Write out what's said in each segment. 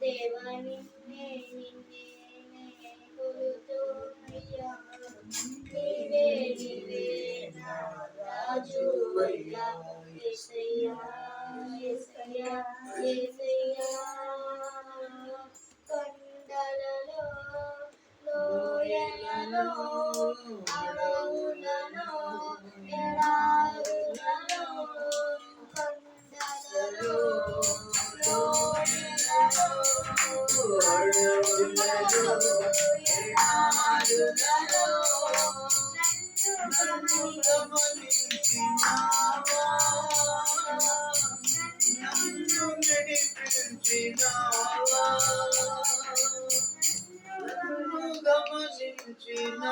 దేవా నిన్నే నిన్నే కొలుతుమయ్యా నీవే నీవే నా రాజువయ్యా యేసయ్యా యేసయ్యా యేసయ్యా కొండలలో లోయలలో అడవులలో ఎడారులలో కొండలలో లోయలలో అడవులలో ఎడారులలో నన్ను గమనించినావా నన్ను నడిపించినావా నన్ను గమనించినావా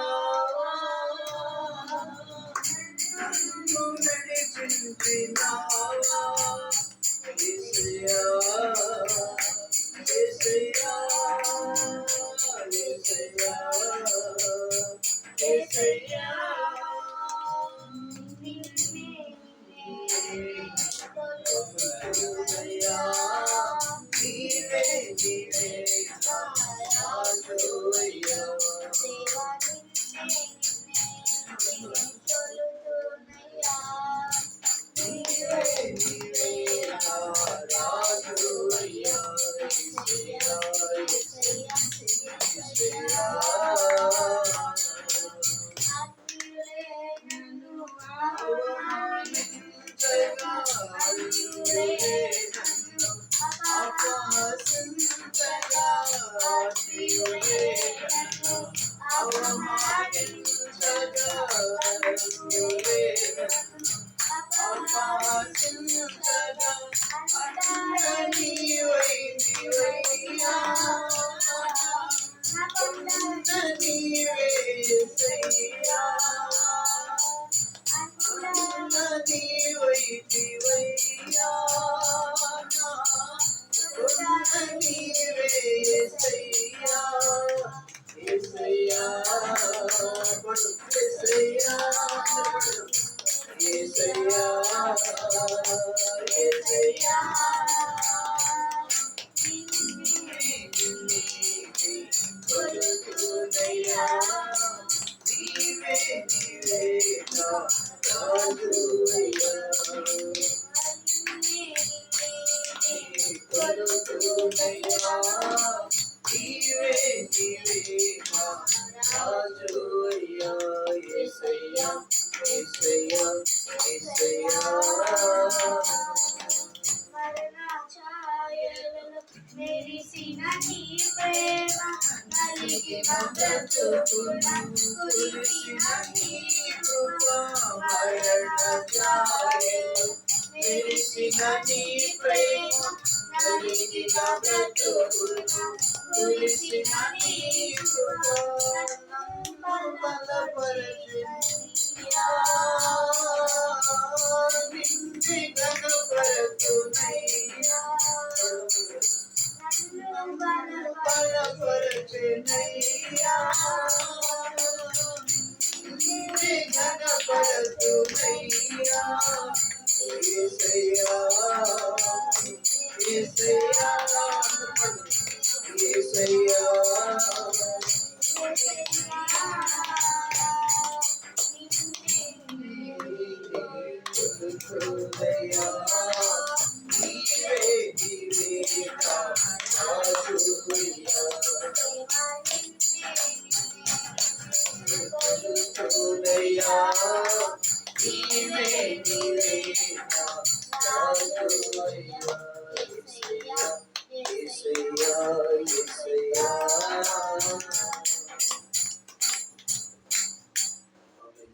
నన్ను నడిపించినావా యేసయ్యా యేసయ్యా యేసయ్యా యేసయ్యా కొలుతుమయ్యా నీవే నీవే నా రాజువయ్యా దేవా నిన్నే కొలుతుమయ్యా నీవే నీవే నా రాజువయ్యా యేసయ్యా యేసయ్యా యేసయ్యా మెరిసిన నీ ప్రేమ కలిగిన బ్రతుకున కురిసిన నీ కృప మెరిసిన నీ ప్రేమ కలిగిన బ్రతుకున కురిసిన నీ కృప బలపరచునయ్యా నిన్ను గణపరచునయ్యా బలపరచునయ్యా నిన్ను గణపరచునయ్యా యేసయ్యా యేసయ్యా యేసయ్యా కొలుతుమయ్యా నీవే నీవే నా రాజువయ్యా కొలుతుమయ్యా నీవే నీవే నా రాజువయ్యా